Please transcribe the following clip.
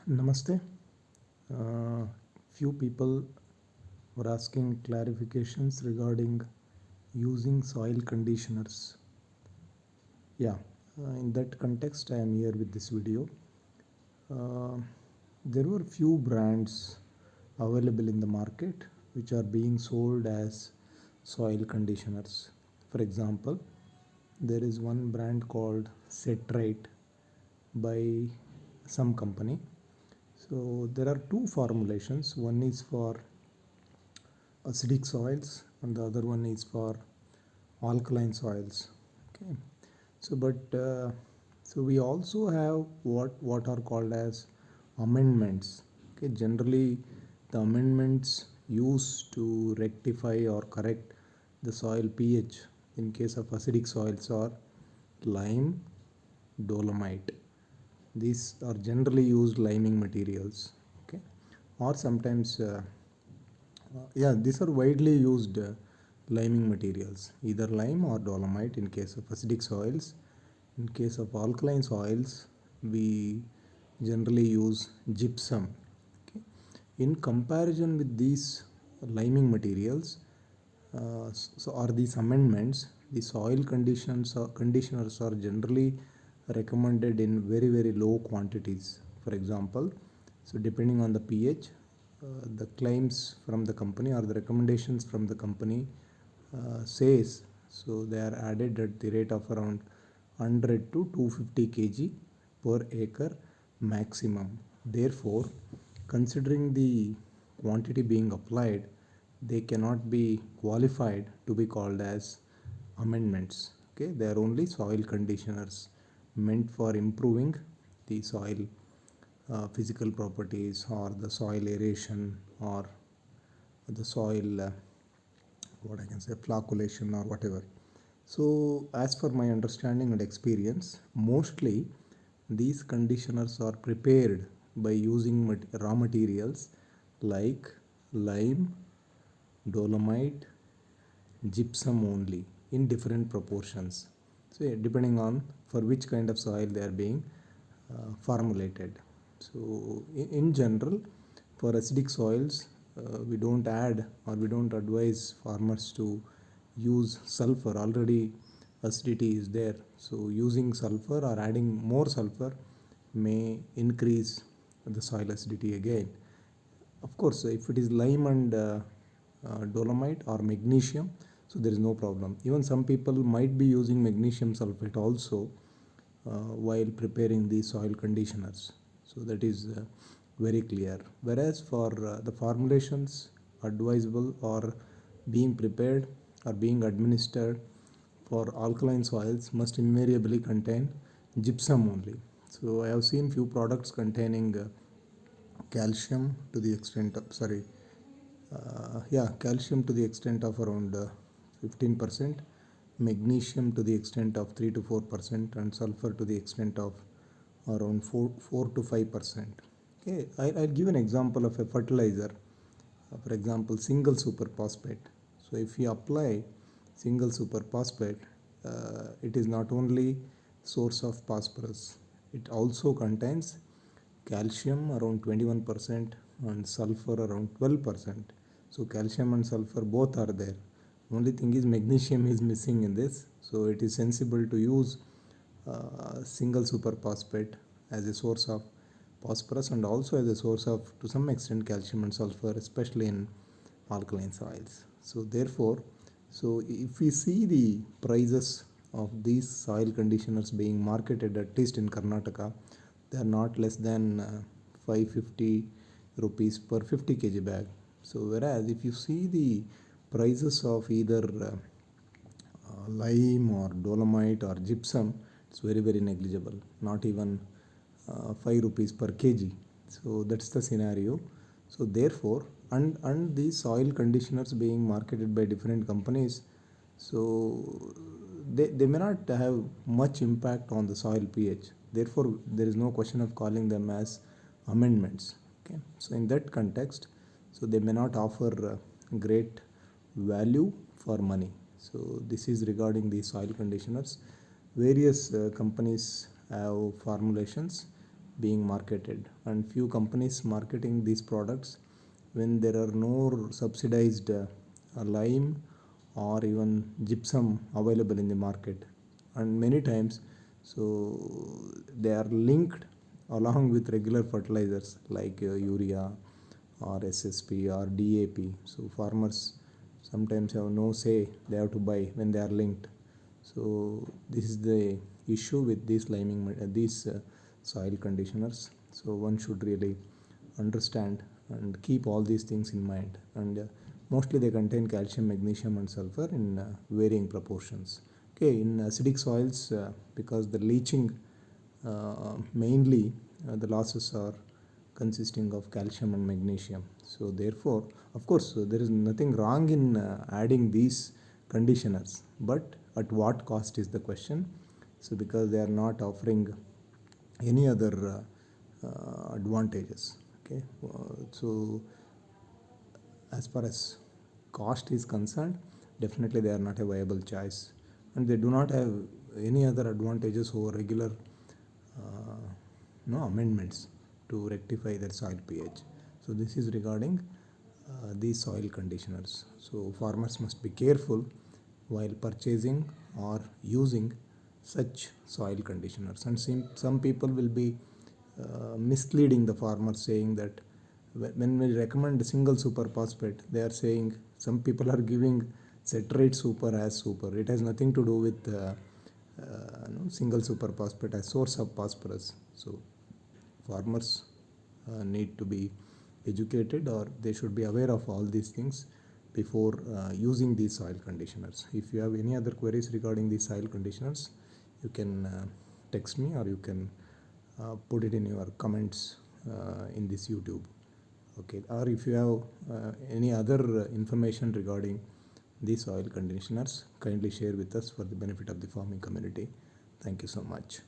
Namaste. Few people were asking clarifications regarding using soil conditioners. Yeah, in that context, I am here with this video. Uh, there were few brands available in the market which are being sold as soil conditioners. For example, there is one brand called Setrite by some company. So there are two formulations. One is for acidic soils and the other one is for alkaline soils. Okay. So so we also have what are called as amendments. Okay. Generally, the amendments used to rectify or correct the soil pH in case of acidic soils are lime, dolomite. These are generally used liming materials. Okay. Or sometimes yeah, these are widely used liming materials, either lime or dolomite in case of acidic soils. In case of alkaline soils, we generally use gypsum. Okay. In comparison with these liming materials, so are these amendments, the soil conditioners are generally recommended in very low quantities. For example, so depending on the pH, the claims from the company or the recommendations from the company says so they are added at the rate of around 100 to 250 kg per acre maximum. Therefore, considering the quantity being applied, they cannot be qualified to be called as amendments. Okay, they are only soil conditioners meant for improving the soil physical properties or the soil aeration or the soil what I can say flocculation or whatever. So as per my understanding and experience, mostly these conditioners are prepared by using raw materials like lime, dolomite, gypsum only in different proportions. So depending on for which kind of soil they are being formulated. So in general, for acidic soils, we don't add or we don't advise farmers to use sulfur. Already acidity is there. So using sulfur or adding more sulfur may increase the soil acidity again. Of course, if it is lime and dolomite or magnesium, so there is no problem. Even some people might be using magnesium sulfate also while preparing the soil conditioners. So that is very clear. Whereas for the formulations advisable or being prepared or being administered for alkaline soils must invariably contain gypsum only. So I have seen few products containing calcium to the extent of calcium to the extent of around 15%, magnesium to the extent of 3 to 4%, and sulfur to the extent of around 4 to 5%. Okay, I'll give an example of a fertilizer. For example, single superphosphate. So if you apply single superphosphate, it is not only source of phosphorus, it also contains calcium around 21% and sulfur around 12%. So calcium and sulfur both are there. Only thing is magnesium is missing in this. So it is sensible to use single superphosphate as a source of phosphorus and also as a source of to some extent calcium and sulfur, especially in alkaline soils. So therefore, so if we see the prices of these soil conditioners being marketed, at least in Karnataka, they are not less than 550 rupees per 50 kg bag. So whereas if you see the prices of either lime or dolomite or gypsum, it's very negligible, not even 5 rupees per kg. So that's the scenario. So therefore, and the soil conditioners being marketed by different companies, so they may not have much impact on the soil pH. Therefore, there is no question of calling them as amendments. Okay, so in that context, so they may not offer great value for money. So this is regarding the soil conditioners. Various companies have formulations being marketed, and few companies marketing these products when there are no subsidized lime or even gypsum available in the market. And many times, so they are linked along with regular fertilizers like urea or SSP or DAP. So farmers sometimes have no say, they have to buy when they are linked. So this is the issue with these these soil conditioners. So one should really understand and keep all these things in mind. And mostly they contain calcium, magnesium, and sulfur in varying proportions. Okay, in acidic soils, because the leaching mainly the losses are consisting of calcium and magnesium. So therefore, of course, there is nothing wrong in adding these conditioners, but at what cost is the question. So because they are not offering any other advantages. Okay, so as far as cost is concerned, definitely they are not a viable choice, and they do not have any other advantages over regular no amendments to rectify their soil pH. So this is regarding these soil conditioners. So farmers must be careful while purchasing or using such soil conditioners. And some people will be misleading the farmers, saying that when we recommend single super phosphate, they are saying some people are giving citrate super as super. It has nothing to do with no, single super phosphate as source of phosphorus. So farmers need to be educated, or they should be aware of all these things before using these soil conditioners. If you have any other queries regarding these soil conditioners, you can text me, or you can put it in your comments in this YouTube. Okay, or if you have any other information regarding these soil conditioners, kindly share with us for the benefit of the farming community. Thank you so much.